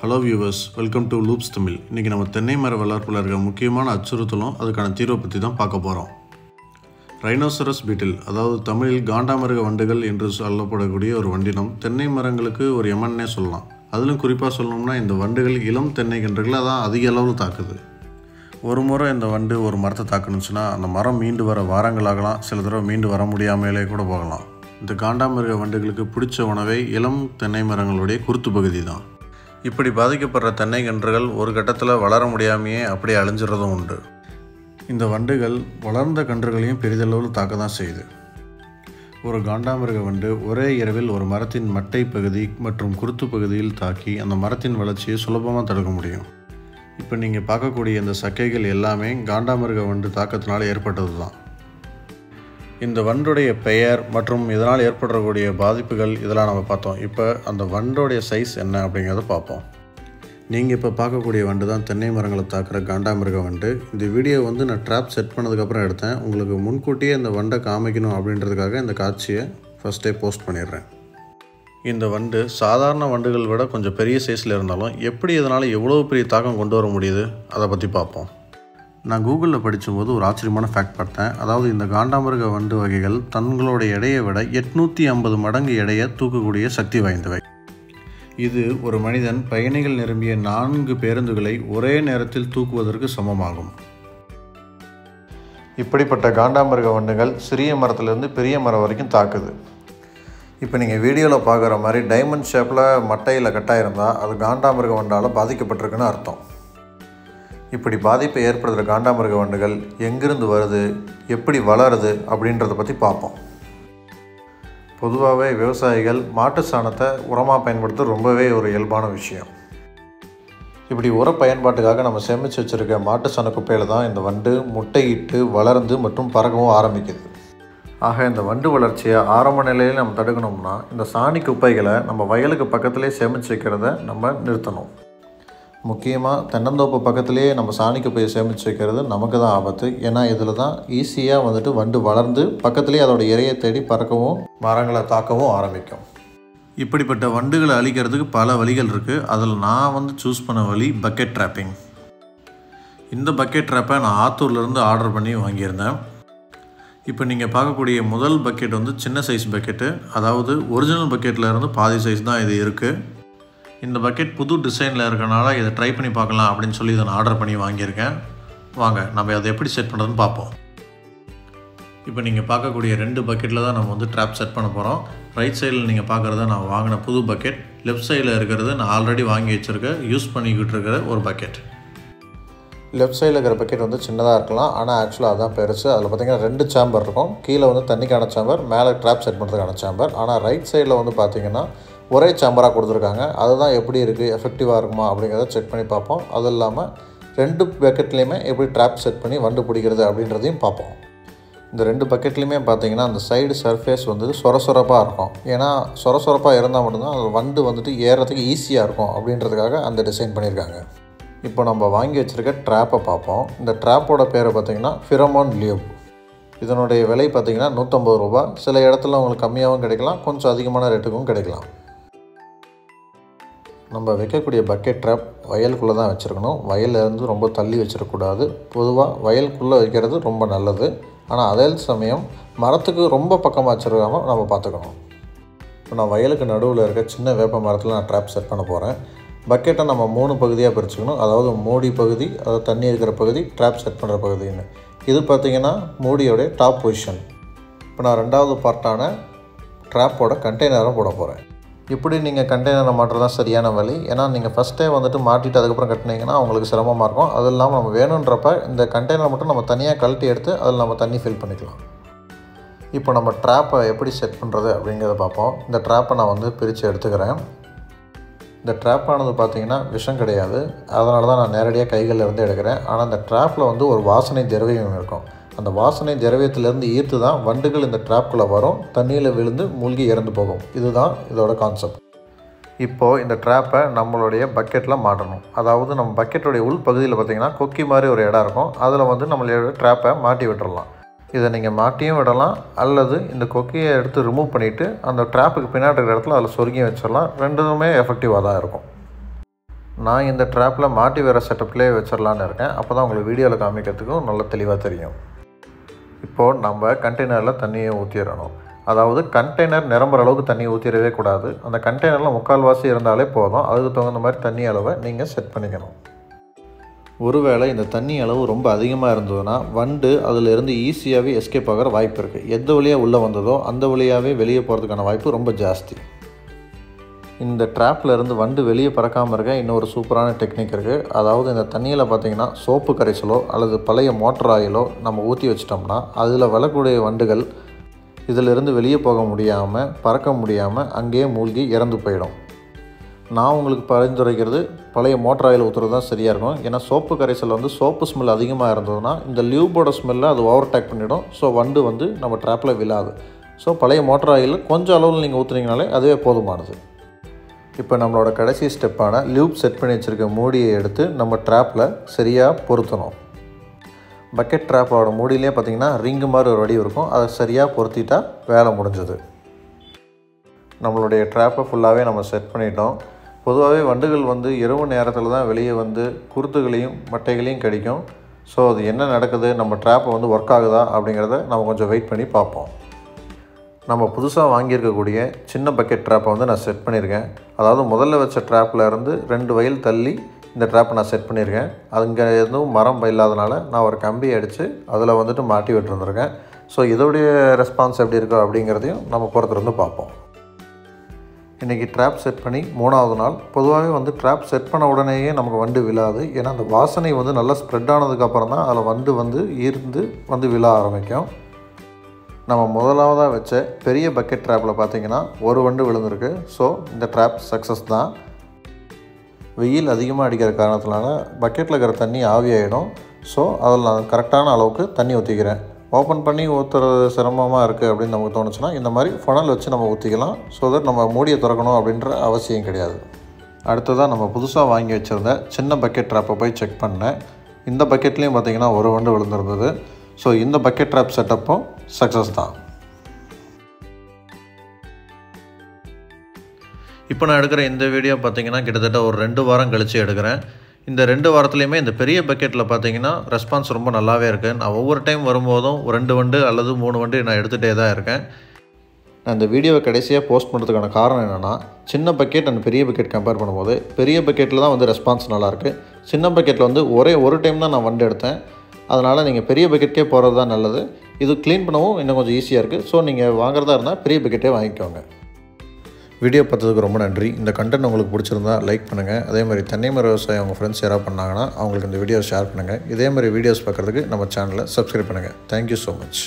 Hello viewers, welcome to loops Tamil. இன்றைக்கி நம்ம தென்னை மர வளர்ப்பில் இருக்க முக்கியமான அச்சுறுத்தலும் அதுக்கான தீர்வை பற்றி தான் பார்க்க போகிறோம். ரைனோசரஸ் பீட்டில், அதாவது தமிழில் காண்டாமிருக வண்டுகள் என்று சொல்லப்படக்கூடிய ஒரு வண்டினம் தென்னை மரங்களுக்கு ஒரு எமன்னே சொல்லலாம். அதிலும் குறிப்பாக சொல்லணும்னா இந்த வண்டுகள் இளம் தென்னை கன்றுகளை தான் அதிக அளவில் தாக்குது. ஒரு முறை இந்த வண்டு ஒரு மரத்தை தாக்கணுச்சுன்னா அந்த மரம் மீண்டு வர வாரங்கள் ஆகலாம், சில தடவை மீண்டு வர முடியாமலே கூட போகலாம். இந்த காண்டாமிருக வண்டுகளுக்கு பிடிச்ச உணவை இளம் தென்னை மரங்களுடைய குருத்து பகுதி தான். இப்படி பாதிக்கப்படுற தென்னை கன்றுகள் ஒரு கட்டத்தில் வளர முடியாமையே அப்படியே அழிஞ்சிறதும் உண்டு. இந்த வண்டுகள் வளர்ந்த கன்றுகளையும் பெரிதளவில் தாக்க தான் செய்யுது. ஒரு காண்டாமிருக வண்டு ஒரே இரவில் ஒரு மரத்தின் மட்டை பகுதி மற்றும் குருத்து பகுதியில் தாக்கி அந்த மரத்தின் வளர்ச்சியை சுலபமாக தடுக்க முடியும். இப்போ நீங்கள் பார்க்கக்கூடிய இந்த சக்கைகள் எல்லாமே காண்டாமிருக வண்டு தாக்கத்தினால் ஏற்பட்டது தான். இந்த வண்டுடைய பெயர் மற்றும் இதனால் ஏற்படக்கூடிய பாதிப்புகள் இதெல்லாம் நம்ம பார்த்தோம். இப்போ அந்த வண்டுடைய சைஸ் என்ன அப்படிங்கிறத பார்ப்போம். நீங்கள் இப்போ பார்க்கக்கூடிய வண்டு தான் தென்னை மரங்களை தாக்குற காண்டாமிருக வண்டு. இந்த வீடியோ நான் ட்ராப் செட் பண்ணதுக்கப்புறம் எடுத்தேன். உங்களுக்கு முன்கூட்டியே இந்த வண்டை காமிக்கணும் அப்படின்றதுக்காக இந்த காட்சியை ஃபஸ்ட்டே போஸ்ட் பண்ணிடுறேன். இந்த வண்டு சாதாரண வண்டுகள் விட கொஞ்சம் பெரிய சைஸில் இருந்தாலும் எப்படி இதனால் எவ்வளோ பெரிய தாக்கம் கொண்டு வர முடியுது அதை பற்றி பார்ப்போம். நான் கூகுளில் படித்தபோது ஒரு ஆச்சரியமான ஃபேக்ட் பார்த்தேன். அதாவது இந்த காண்டாமிருக வண்டு வகைகள் தங்களோட எடையை விட 850 மடங்கு எடையை தூக்கக்கூடிய சக்தி வாய்ந்தவை. இது ஒரு மனிதன் பயணிகள் நிரம்பிய 4 பேருந்துகளை ஒரே நேரத்தில் தூக்குவதற்கு சமமாகும். இப்படிப்பட்ட காண்டாமிருக வண்டுகள் சிறிய மரத்துலேருந்து பெரிய மரம் வரைக்கும் தாக்குது. இப்போ நீங்கள் வீடியோவில் பார்க்குற மாதிரி டைமண்ட் ஷேப்பில் மட்டையில் கட்டாயிருந்தால் அது காண்டாமிருக வண்டால் பாதிக்கப்பட்டிருக்குன்னு அர்த்தம். இப்படி பாதிப்பை ஏற்படுத்துகிற காண்டாமிருக வண்டுகள் எங்கிருந்து வருது, எப்படி வளருது அப்படின்றத பற்றி பார்ப்போம். பொதுவாகவே விவசாயிகள் மாட்டு சாணத்தை உரமாக பயன்படுத்த ரொம்பவே ஒரு இயல்பான விஷயம். இப்படி உர பயன்பாட்டுக்காக நம்ம சேமித்து வச்சுருக்க மாட்டு சாண குப்பையில் தான் இந்த வண்டு முட்டையிட்டு வளர்ந்து மற்றும் பறக்கவும் ஆரம்பிக்குது. ஆக இந்த வண்டு வளர்ச்சியை ஆரம்ப நிலையில் நம்ம தடுக்கணும்னா இந்த சாணி குப்பைகளை நம்ம வயலுக்கு பக்கத்துலேயே சேமித்து வைக்கிறத நம்ம நிறுத்தணும். முக்கியமாக தென்னந்தோப்பு பக்கத்துலேயே நம்ம சாணி குப்பையை சேமித்து வைக்கிறது நமக்கு தான் ஆபத்து. ஏன்னா இதில் தான் ஈஸியாக வண்டு வளர்ந்து பக்கத்துலேயே அதோடய இரையை தேடி பறக்கவும் மரங்களை தாக்கவும் ஆரம்பிக்கும். இப்படிப்பட்ட வண்டுகளை அழிக்கிறதுக்கு பல வழிகள் இருக்குது. அதில் நான் சூஸ் பண்ண வழி பக்கெட் ட்ராப்பிங். இந்த பக்கெட் ட்ராப்பை நான் ஆத்தூர்லேருந்து ஆர்டர் பண்ணி வாங்கியிருந்தேன். இப்போ நீங்கள் பார்க்கக்கூடிய முதல் பக்கெட் சின்ன சைஸ் பக்கெட்டு, அதாவது ஒரிஜினல் பக்கெட்டில் இருந்து பாதி சைஸ் தான் இது இருக்குது. இந்த பக்கெட் புது டிசைனில் இருக்கனால இதை ட்ரை பண்ணி பார்க்கலாம் அப்படின்னு சொல்லி இதை நான் ஆர்டர் பண்ணி வாங்கியிருக்கேன். வாங்க நம்ம அதை எப்படி செட் பண்ணுறதுன்னு பார்ப்போம். இப்போ நீங்கள் பார்க்கக்கூடிய 2 பக்கெட்டில் தான் நம்ம ட்ராப் செட் பண்ண போகிறோம். ரைட் சைடில் நீங்கள் பார்க்குறத நான் வாங்கின புது பக்கெட், லெஃப்ட் சைடில் இருக்கிறது நான் ஆல்ரெடி வாங்கி வச்சுருக்கேன், யூஸ் பண்ணிக்கிட்டு இருக்கிற ஒரு பக்கெட். லெஃப்ட் சைடில் இருக்கிற பக்கெட் சின்னதாக இருக்கலாம், ஆனால் ஆக்சுவலாக அதுதான் பெருசு. அதில் பார்த்திங்கன்னா 2 சேம்பர் இருக்கும். கீழே தண்ணிக்கான சேம்பர், மேலே ட்ராப் செட் பண்ணுறதுக்கான சேம்பர். ஆனால் ரைட் சைடில் பார்த்திங்கன்னா ஒரே சேம்பராக கொடுத்துருக்காங்க. அதுதான் எப்படி இருக்குது, எஃபெக்டிவாக இருக்குமா அப்படிங்கிறத செக் பண்ணி பார்ப்போம். அது இல்லாமல் 2 பக்கெட்லேயுமே எப்படி ட்ராப் செட் பண்ணி வண்டு பிடிக்கிறது அப்படின்றதையும் பார்ப்போம். இந்த 2 பக்கெட்லேயுமே பார்த்திங்கன்னா அந்த சைடு சர்ஃபேஸ் சொரசொரப்பாக இருக்கும். ஏன்னா சொரசொரப்பாக இருந்தால் மட்டும்தான் அது வண்டு ஏறுறதுக்கு ஈஸியாக இருக்கும் அப்படின்றதுக்காக அந்த டிசைன் பண்ணியிருக்காங்க. இப்போ நம்ம வாங்கி வச்சுருக்க ட்ராப்பை பார்ப்போம். இந்த ட்ராப்போட பேரை பார்த்திங்கன்னா ஃபிரமோன் லியூப். இதனுடைய விலை பார்த்திங்கன்னா 150 ரூபா. சில இடத்துல உங்களுக்கு கம்மியாகவும் கிடைக்கலாம், கொஞ்சம் அதிகமான ரேட்டுக்கும் கிடைக்கலாம். நம்ம வைக்கக்கூடிய பக்கெட் ட்ராப் வயலுக்குள்ளே தான் வச்சுருக்கணும். வயலேருந்து ரொம்ப தள்ளி வச்சிடக்கூடாது. பொதுவாக வயலுக்குள்ளே வைக்கிறது ரொம்ப நல்லது. ஆனால் அதே சமயம் மரத்துக்கு ரொம்ப பக்கமாக வச்சுருக்காமல் நம்ம பார்த்துக்கணும். இப்போ நான் வயலுக்கு நடுவில் இருக்க சின்ன வேப்ப மரத்தில் நான் ட்ராப் செட் பண்ண போகிறேன். பக்கெட்டை நம்ம 3 பகுதியாக பிரிச்சுக்கணும். அதாவது மூடி பகுதி, அதாவது தண்ணி இருக்கிற பகுதி, ட்ராப் செட் பண்ணுற பகுதின்னு. இது பார்த்திங்கன்னா மூடியோடைய டாப் பொசிஷன். இப்போ நான் 2வது பார்ட்டான ட்ராப்போட கண்டெய்னரை போட போகிறேன். இப்படி நீங்கள் கண்டெய்னரை மாட்டுறது தான் சரியான வழி. ஏன்னா நீங்கள் ஃபஸ்ட்டே மாட்டிட்டு அதுக்கப்புறம் கட்டினீங்கன்னா உங்களுக்கு சிரமமாக இருக்கும். அது இல்லாமல் நம்ம வேணுன்றப்ப இந்த கண்டெய்னர் மட்டும் நம்ம தனியாக கழட்டி எடுத்து அதில் நம்ம தண்ணி ஃபில் பண்ணிக்கலாம். இப்போ நம்ம ட்ராப்பை எப்படி செட் பண்ணுறது அப்படிங்கிறத பார்ப்போம். இந்த ட்ராப்பை நான் பிரித்து எடுத்துக்கிறேன். இந்த ட்ராப்பானது பார்த்திங்கன்னா விஷம் கிடையாது, அதனால தான் நான் நேரடியாக கைகளில் எடுக்கிறேன். ஆனால் இந்த ட்ராப்பில் ஒரு வாசனை திரவியம் இருக்கும். அந்த வாசனை திரவியத்திலேருந்து ஈர்த்து தான் வண்டுகள் இந்த ட்ராப்குள்ளே வரும், தண்ணியில் விழுந்து மூழ்கி இறந்து போகும். இதுதான் இதோட கான்செப்ட். இப்போது இந்த ட்ராப்பை நம்மளுடைய பக்கெட்டில் மாட்டணும். அதாவது நம்ம பக்கெட்டுடைய உள் பகுதியில் பார்த்திங்கன்னா கொக்கி மாதிரி ஒரு இடம் இருக்கும். அதில் நம்மளோட ட்ராப்பை மாட்டி விட்டுடலாம். இதை நீங்கள் மாட்டியும் விடலாம், அல்லது இந்த கொக்கியை எடுத்து ரிமூவ் பண்ணிவிட்டு அந்த ட்ராப்புக்கு பின்னாடி இருக்கிற இடத்துல அதில் சொருகியும் வச்சிடலாம். ரெண்டுமே எஃபெக்டிவாக தான் இருக்கும். நான் இந்த ட்ராப்பில் மாட்டி வர செட்டப்லேயே வச்சிடலான்னு இருக்கேன். அப்போ தான் உங்களுக்கு வீடியோவில் காமிக்கிறதுக்கும் நல்லா தெளிவாக தெரியும். இப்போது நம்ம கண்டெய்னரில் தண்ணியை ஊற்றிடணும். அதாவது கண்டெய்னர் நிரம்புற அளவுக்கு தண்ணி ஊற்றிடவே கூடாது. அந்த கண்டெய்னரில் 3/4 இருந்தாலே போதும். அதுக்கு தகுந்த மாதிரி தண்ணி அளவை நீங்கள் செட் பண்ணிக்கணும். ஒருவேளை இந்த தண்ணி அளவு ரொம்ப அதிகமாக இருந்ததுன்னா வண்டு அதிலிருந்து ஈஸியாகவே எஸ்கேப் ஆகிற வாய்ப்பு இருக்குது. எந்த வழியாக உள்ளே வந்ததோ அந்த வழியாகவே வெளியே போகிறதுக்கான வாய்ப்பு ரொம்ப ஜாஸ்தி. இந்த ட்ராப்பில் இருந்து வண்டு வெளியே பறக்காமல் இருக்க இன்னொரு சூப்பரான டெக்னிக் இருக்குது. அதாவது இந்த தண்ணியில் பார்த்திங்கன்னா சோப்பு கரைசலோ அல்லது பழைய மோட்டர் ஆயிலோ நம்ம ஊற்றி வச்சிட்டோம்னா அதில் வரக்கூடிய வண்டுகள் இதிலிருந்து வெளியே போக முடியாமல் பறக்க முடியாமல் அங்கேயே மூழ்கி இறந்து போயிடும். நான் உங்களுக்கு பரிந்துரைக்கிறது பழைய மோட்டர் ஆயில் ஊற்றுறது தான் சரியாக இருக்கும். ஏன்னா சோப்பு கரைசல் வந்து சோப்பு ஸ்மெல் அதிகமாக இருந்ததுன்னா இந்த லியூபோட ஸ்மெல்லை அது ஓவர்டேக் பண்ணிவிடும். ஸோ வண்டு வந்து நம்ம ட்ராப்பில் விழாது. ஸோ பழைய மோட்டர் ஆயில் கொஞ்சம் அளவில் நீங்கள் ஊற்றுனீங்கனாலே அதுவே போதுமானது. இப்போ நம்மளோட கடைசி ஸ்டெப்பான லியூப் செட் பண்ணி வச்சுருக்க மூடியை எடுத்து நம்ம ட்ராப்பில் சரியாக பொருத்தணும். பக்கெட் ட்ராப்போட மூடியிலே பார்த்திங்கன்னா ரிங்கு மாதிரி ஒரு வடி இருக்கும். அதை சரியாக பொருத்திட்டா வேலை முடிஞ்சது. நம்மளுடைய ட்ராப்பை ஃபுல்லாகவே நம்ம செட் பண்ணிட்டோம். பொதுவாகவே வண்டுகள் வந்து இரவு நேரத்தில் தான் வெளியே வந்து குருத்துகளையும் மட்டைகளையும் கடிக்கும். ஸோ அது என்ன நடக்குது, நம்ம ட்ராப்பை வந்து ஒர்க் ஆகுதா அப்படிங்கிறத நம்ம கொஞ்சம் வெயிட் பண்ணி பார்ப்போம். நம்ம புதுசாக வாங்கியிருக்கக்கூடிய சின்ன பக்கெட் ட்ராப்பை வந்து நான் செட் பண்ணியிருக்கேன். அதாவது முதல்ல வச்ச ட்ராப்பில் இருந்து 2 மைல் தள்ளி இந்த ட்ராப்பை நான் செட் பண்ணியிருக்கேன். அங்கே எதுவும் மரம் இல்லாதனால நான் ஒரு கம்பி அடித்து அதில் வந்துட்டு மாட்டி விட்டுருந்துருக்கேன். ஸோ இதோடைய ரெஸ்பான்ஸ் எப்படி இருக்கோ அப்படிங்கிறதையும் நம்ம பொறுத்திருந்து பார்ப்போம். இன்றைக்கி ட்ராப் செட் பண்ணி 3வது நாள். பொதுவாகவே வந்து ட்ராப் செட் பண்ண உடனேயே நமக்கு வண்டு விழாது. ஏன்னா அந்த வாசனை வந்து நல்லா ஸ்ப்ரெட் ஆனதுக்கப்புறம் தான் அதில் வண்டு வந்து ஈர்ந்து வந்து விழ ஆரம்பிக்கும். நம்ம முதலாவதாக வச்ச பெரிய பக்கெட் ட்ராப்பில் பார்த்திங்கன்னா ஒரு வண்டு விழுந்திருக்கு. ஸோ இந்த ட்ராப் சக்ஸஸ் தான். வெயில் அதிகமாக அடிக்கிற காரணத்தினால பக்கெட்டில் இருக்கிற தண்ணி ஆவியாகிடும். ஸோ அதில் நான் கரெக்டான அளவுக்கு தண்ணி ஊற்றிக்கிறேன். ஓப்பன் பண்ணி ஊற்றுறது சிரமமாக இருக்குது அப்படின்னு நமக்கு தோணுச்சுன்னா இந்த மாதிரி ஃபனல் வச்சு நம்ம ஊற்றிக்கலாம். ஸோ தட் நம்ம மூடியை திறக்கணும் அப்படின்ற அவசியம் கிடையாது. அடுத்ததாக நம்ம புதுசாக வாங்கி வச்சுருந்த சின்ன பக்கெட் ட்ராப்பை போய் செக் பண்ணேன். இந்த பக்கெட்லேயும் பார்த்திங்கன்னா ஒரு வண்டு விழுந்திருந்தது. ஸோ இந்த பக்கெட் ட்ராப் செட்டப்பும் சக்ஸஸ் தான். இப்போ நான் எடுக்கிற இந்த வீடியோ பார்த்திங்கன்னா கிட்டத்தட்ட ஒரு 2 வாரம் கழித்து எடுக்கிறேன். இந்த 2 வாரத்துலேயுமே இந்த பெரிய பக்கெட்டில் பார்த்திங்கன்னா ரெஸ்பான்ஸ் ரொம்ப நல்லாவே இருக்குது. நான் ஒவ்வொரு டைம் வரும்போதும் 2 வண்டு அல்லது 3 வண்டு நான் எடுத்துகிட்டே தான் இருக்கேன். நான் இந்த வீடியோவை கடைசியாக போஸ்ட் பண்ணுறதுக்கான காரணம் என்னென்னா, சின்ன பக்கெட் அண்ட் பெரிய பக்கெட் கம்பேர் பண்ணும்போது பெரிய பக்கெட்டில் தான் வந்து ரெஸ்பான்ஸ் நல்லாயிருக்கு. சின்ன பக்கெட்டில் வந்து ஒரு டைம் தான் நான் வண்டு எடுத்தேன். அதனால் நீங்கள் பெரிய பக்கெட்டே போகிறது தான் நல்லது. இது க்ளீன் பண்ணவும் இன்னும் கொஞ்சம் ஈஸியாக இருக்குது. ஸோ நீங்கள் வாங்குறதா இருந்தால் பெரிய பக்கெட்டே வாங்கிக்கோங்க. வீடியோ பார்த்ததுக்கு ரொம்ப நன்றி. இந்த கண்டென்ட் உங்களுக்கு பிடிச்சிருந்தா லைக் பண்ணுங்கள். அதே மாதிரி தென்னை மர விவசாயம் உங்கள் ஃப்ரெண்ட்ஸ் யாராவது பண்ணாங்கன்னா அவங்களுக்கு இந்த வீடியோவை ஷேர் பண்ணுங்கள். இதே மாதிரி வீடியோஸ் பார்க்குறதுக்கு நம்ம சேனலை சப்ஸ்கிரைப் பண்ணுங்கள். Thank you so much.